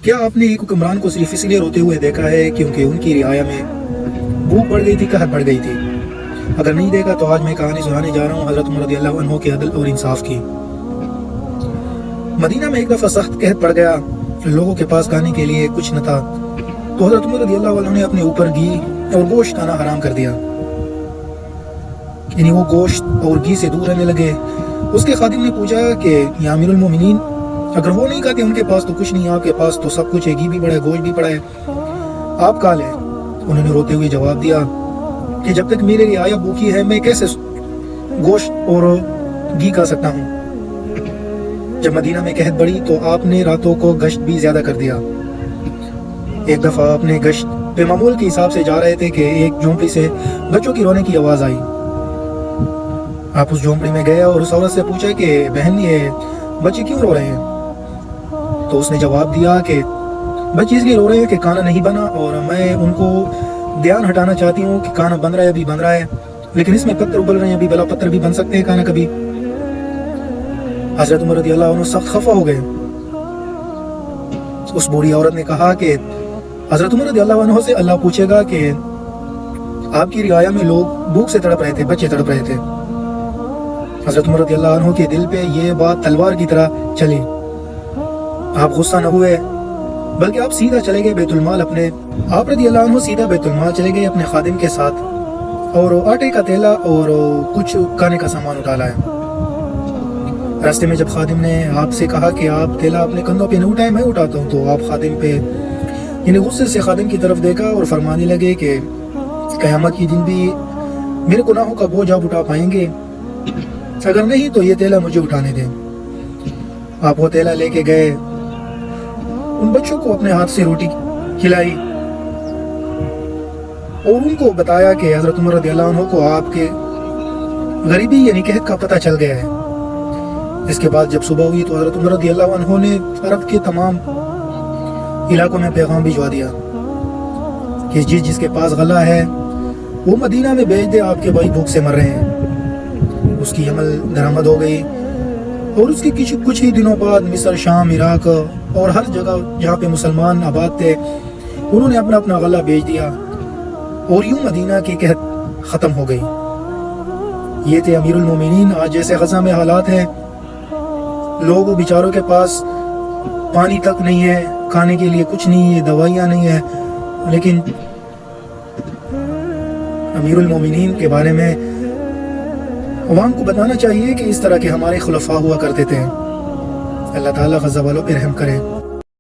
کیا آپ نے ایک حکمران کو صرف اس لیے روتے ہوئے دیکھا ہے کیونکہ ان کی رعایا میں بھوک بڑھ گئی تھی، قحط بڑھ گئی تھی؟ اگر نہیں دیکھا تو آج میں کہانی سنانے جا رہا ہوں حضرت عمر رضی اللہ عنہ کے عدل اور انصاف کی۔ مدینہ میں ایک دفعہ سخت قحط پڑ گیا، لوگوں کے پاس کھانے کے لیے کچھ نہ تھا، تو حضرت عمر رضی اللہ عنہ نے اپنے اوپر گھی اور گوشت کھانا حرام کر دیا، یعنی وہ گوشت اور گھی سے دور رہنے لگے۔ اس کے خادم نے پوچھا کہ یا امیر المومنین، اگر وہ نہیں کھاتے، ان کے پاس تو کچھ نہیں، آپ کے پاس تو سب کچھ ہے، گھی بھی پڑا ہے، گوشت بھی پڑا ہے، آپ کھا لیں۔ انہوں نے روتے ہوئے جواب دیا کہ جب تک میرے رعایا بھوکی ہے میں کیسے گوشت اور گھی کھا سکتا ہوں۔ جب مدینہ میں قحط بڑھی تو آپ نے راتوں کو گشت بھی زیادہ کر دیا۔ ایک دفعہ آپ نے گشت پہ معمول کے حساب سے جا رہے تھے کہ ایک جھونپڑی سے بچوں کی رونے کی آواز آئی۔ آپ اس جھونپڑی میں گئے اور اس عورت سے پوچھا کہ بہن یہ بچے کیوں رو رہے ہیں؟ تو اس نے جواب دیا کہ بچے اس لیے رو رہے ہیں کہ کھانا نہیں بنا اور میں ان کو دھیان ہٹانا چاہتی ہوں کہ کھانا بن رہا ہے، ابھی بن رہا ہے، لیکن اس میں پتھر ابل رہے ہیں، ابھی بلا پتھر بھی بن سکتے ہیں کھانا کبھی۔ حضرت عمر رضی اللہ عنہ سخت خفا ہو گئے۔ اس بوڑھی عورت نے کہا کہ حضرت عمر رضی اللہ عنہ سے اللہ پوچھے گا کہ آپ کی رعایا میں لوگ بھوک سے تڑپ رہے تھے، بچے تڑپ رہے تھے۔ حضرت عمر رضی اللہ عنہ کے دل پہ یہ بات تلوار کی طرح چلی۔ آپ غصہ نہ ہوئے بلکہ آپ سیدھا چلے گئے بیت المال اپنے آپ رضی اللہ عنہ سیدھا بیت المال چلے گئے اپنے خادم کے ساتھ، اور آٹے کا تیلا اور کچھ کھانے کا سامان اٹھا لائے۔ راستے میں جب خادم نے آپ سے کہا کہ آپ تیلا اپنے کندھوں پہ نہ اٹھائیں، میں اٹھاتا ہوں، تو آپ خادم پہ یعنی غصے سے خادم کی طرف دیکھا اور فرمانے لگے کہ قیامت کی دن بھی میرے گناہوں کا بوجھ آپ اٹھا پائیں گے؟ اگر نہیں تو یہ تیلا مجھے اٹھانے دیں۔ آپ وہ تیلا لے کے گئے، ان بچوں کو اپنے ہاتھ سے روٹی کھلائی اور ان کو بتایا کہ حضرت عمر رضی اللہ عنہ کو آپ کے غریبی یعنی قحط کا پتہ چل گیا ہے۔ اس کے بعد جب صبح ہوئی تو حضرت عمر رضی اللہ عنہ نے عرب کے تمام علاقوں میں پیغام بھجوا دیا کہ جس کے پاس غلہ ہے وہ مدینہ میں بھیج دے، آپ کے بھائی بھوک سے مر رہے ہیں۔ اس کی عمل درآمد ہو گئی اور اس کی کچھ ہی دنوں بعد مصر، شام، عراق اور ہر جگہ جہاں پہ مسلمان آباد تھے انہوں نے اپنا اپنا غلہ بھیج دیا اور یوں مدینہ کی قحط ختم ہو گئی۔ یہ تھے امیر المومنین۔ آج جیسے غزہ میں حالات ہیں، لوگوں بیچاروں کے پاس پانی تک نہیں ہے، کھانے کے لیے کچھ نہیں ہے، دوائیاں نہیں ہے، لیکن امیر المومنین کے بارے میں عوام کو بتانا چاہیے کہ اس طرح کے ہمارے خلفاء ہوا کرتے تھے۔ اللہ تعالیٰ غزہ والوں پہ رحم کرے۔